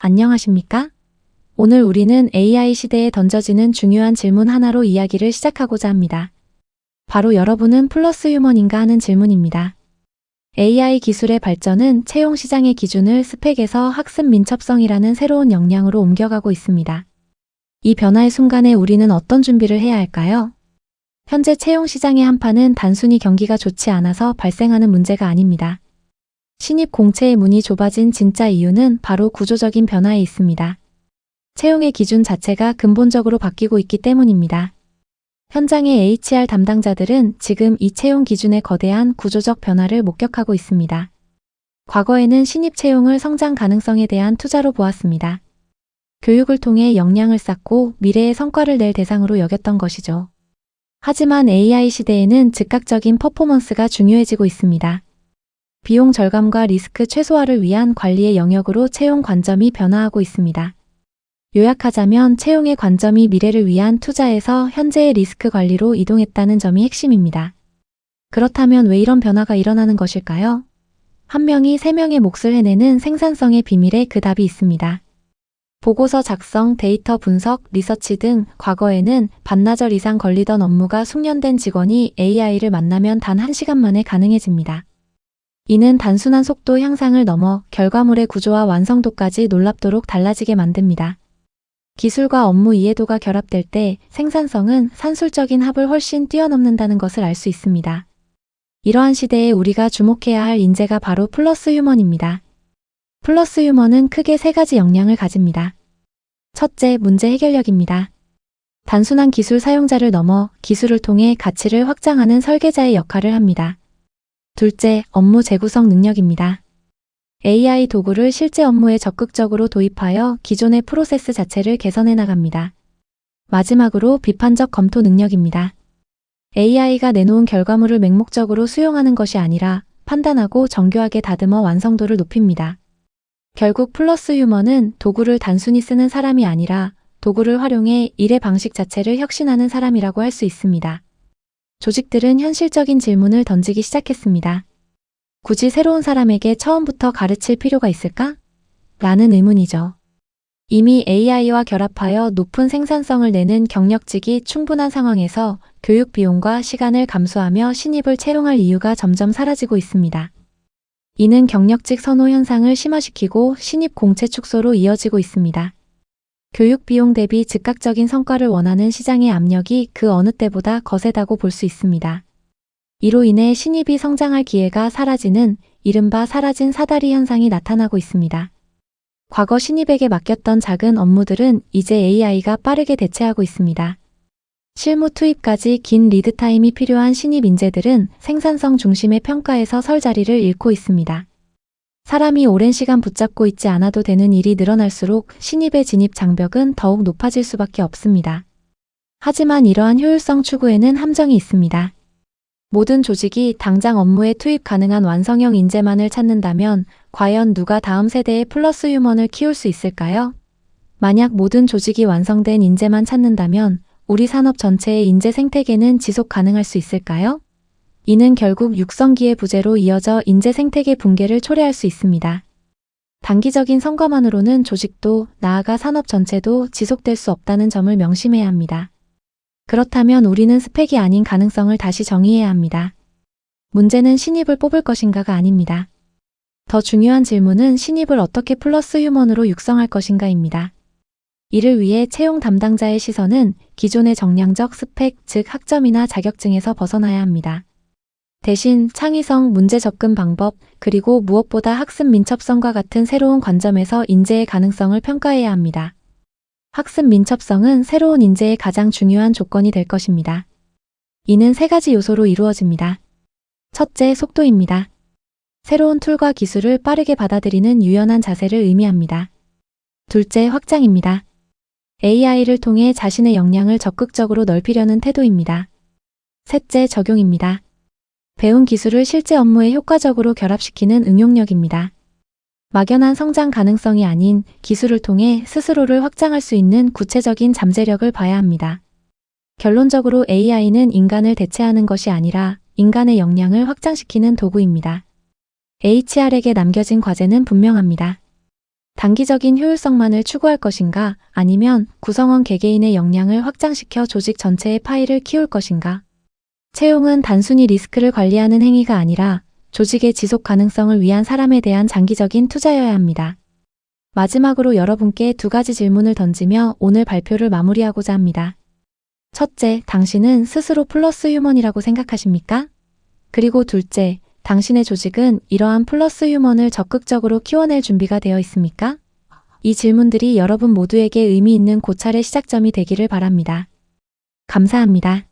안녕하십니까? 오늘 우리는 AI 시대에 던져지는 중요한 질문 하나로 이야기를 시작하고자 합니다. 바로 여러분은 플러스 휴먼인가 하는 질문입니다. AI 기술의 발전은 채용 시장의 기준을 스펙에서 학습 민첩성이라는 새로운 역량으로 옮겨가고 있습니다. 이 변화의 순간에 우리는 어떤 준비를 해야 할까요? 현재 채용 시장의 한파는 단순히 경기가 좋지 않아서 발생하는 문제가 아닙니다. 신입 공채의 문이 좁아진 진짜 이유는 바로 구조적인 변화에 있습니다. 채용의 기준 자체가 근본적으로 바뀌고 있기 때문입니다. 현장의 HR 담당자들은 지금 이 채용 기준의 거대한 구조적 변화를 목격하고 있습니다. 과거에는 신입 채용을 성장 가능성에 대한 투자로 보았습니다. 교육을 통해 역량을 쌓고 미래의 성과를 낼 대상으로 여겼던 것이죠. 하지만 AI 시대에는 즉각적인 퍼포먼스가 중요해지고 있습니다. 비용 절감과 리스크 최소화를 위한 관리의 영역으로 채용 관점이 변화하고 있습니다. 요약하자면 채용의 관점이 미래를 위한 투자에서 현재의 리스크 관리로 이동했다는 점이 핵심입니다. 그렇다면 왜 이런 변화가 일어나는 것일까요? 한 명이 세 명의 몫을 해내는 생산성의 비밀에 그 답이 있습니다. 보고서 작성, 데이터 분석, 리서치 등 과거에는 반나절 이상 걸리던 업무가 숙련된 직원이 AI를 만나면 단 1시간 만에 가능해집니다. 이는 단순한 속도 향상을 넘어 결과물의 구조와 완성도까지 놀랍도록 달라지게 만듭니다. 기술과 업무 이해도가 결합될 때 생산성은 산술적인 합을 훨씬 뛰어넘는다는 것을 알 수 있습니다. 이러한 시대에 우리가 주목해야 할 인재가 바로 플러스 휴먼입니다. 플러스 휴먼은 크게 3가지 역량을 가집니다. 첫째, 문제 해결력입니다. 단순한 기술 사용자를 넘어 기술을 통해 가치를 확장하는 설계자의 역할을 합니다. 둘째, 업무 재구성 능력입니다. AI 도구를 실제 업무에 적극적으로 도입하여 기존의 프로세스 자체를 개선해 나갑니다. 마지막으로 비판적 검토 능력입니다. AI가 내놓은 결과물을 맹목적으로 수용하는 것이 아니라 판단하고 정교하게 다듬어 완성도를 높입니다. 결국 플러스 휴먼은 도구를 단순히 쓰는 사람이 아니라 도구를 활용해 일의 방식 자체를 혁신하는 사람이라고 할 수 있습니다. 조직들은 현실적인 질문을 던지기 시작했습니다. 굳이 새로운 사람에게 처음부터 가르칠 필요가 있을까? 라는 의문이죠. 이미 AI와 결합하여 높은 생산성을 내는 경력직이 충분한 상황에서 교육 비용과 시간을 감수하며 신입을 채용할 이유가 점점 사라지고 있습니다. 이는 경력직 선호 현상을 심화시키고 신입 공채 축소로 이어지고 있습니다. 교육 비용 대비 즉각적인 성과를 원하는 시장의 압력이 그 어느 때보다 거세다고 볼 수 있습니다. 이로 인해 신입이 성장할 기회가 사라지는 이른바 사라진 사다리 현상이 나타나고 있습니다. 과거 신입에게 맡겼던 작은 업무들은 이제 AI가 빠르게 대체하고 있습니다. 실무 투입까지 긴 리드 타임이 필요한 신입 인재들은 생산성 중심의 평가에서 설 자리를 잃고 있습니다. 사람이 오랜 시간 붙잡고 있지 않아도 되는 일이 늘어날수록 신입의 진입 장벽은 더욱 높아질 수밖에 없습니다. 하지만 이러한 효율성 추구에는 함정이 있습니다. 모든 조직이 당장 업무에 투입 가능한 완성형 인재만을 찾는다면 과연 누가 다음 세대의 플러스 휴먼을 키울 수 있을까요? 만약 모든 조직이 완성된 인재만 찾는다면 우리 산업 전체의 인재 생태계는 지속 가능할 수 있을까요? 이는 결국 육성기의 부재로 이어져 인재 생태계 붕괴를 초래할 수 있습니다. 단기적인 성과만으로는 조직도 나아가 산업 전체도 지속될 수 없다는 점을 명심해야 합니다. 그렇다면 우리는 스펙이 아닌 가능성을 다시 정의해야 합니다. 문제는 신입을 뽑을 것인가가 아닙니다. 더 중요한 질문은 신입을 어떻게 플러스 휴먼으로 육성할 것인가입니다. 이를 위해 채용 담당자의 시선은 기존의 정량적 스펙, 즉 학점이나 자격증에서 벗어나야 합니다. 대신 창의성, 문제 접근 방법, 그리고 무엇보다 학습 민첩성과 같은 새로운 관점에서 인재의 가능성을 평가해야 합니다. 학습 민첩성은 새로운 인재의 가장 중요한 조건이 될 것입니다. 이는 3가지 요소로 이루어집니다. 첫째, 속도입니다. 새로운 툴과 기술을 빠르게 받아들이는 유연한 자세를 의미합니다. 둘째, 확장입니다. AI를 통해 자신의 역량을 적극적으로 넓히려는 태도입니다. 셋째, 적용입니다. 배운 기술을 실제 업무에 효과적으로 결합시키는 응용력입니다. 막연한 성장 가능성이 아닌 기술을 통해 스스로를 확장할 수 있는 구체적인 잠재력을 봐야 합니다. 결론적으로 AI는 인간을 대체하는 것이 아니라 인간의 역량을 확장시키는 도구입니다. HR에게 남겨진 과제는 분명합니다. 단기적인 효율성만을 추구할 것인가, 아니면 구성원 개개인의 역량을 확장시켜 조직 전체의 파일을 키울 것인가? 채용은 단순히 리스크를 관리하는 행위가 아니라 조직의 지속 가능성을 위한 사람에 대한 장기적인 투자여야 합니다. 마지막으로 여러분께 2가지 질문을 던지며 오늘 발표를 마무리하고자 합니다. 첫째, 당신은 스스로 플러스 휴먼이라고 생각하십니까? 그리고 둘째, 당신의 조직은 이러한 플러스 휴먼을 적극적으로 키워낼 준비가 되어 있습니까? 이 질문들이 여러분 모두에게 의미 있는 고찰의 시작점이 되기를 바랍니다. 감사합니다.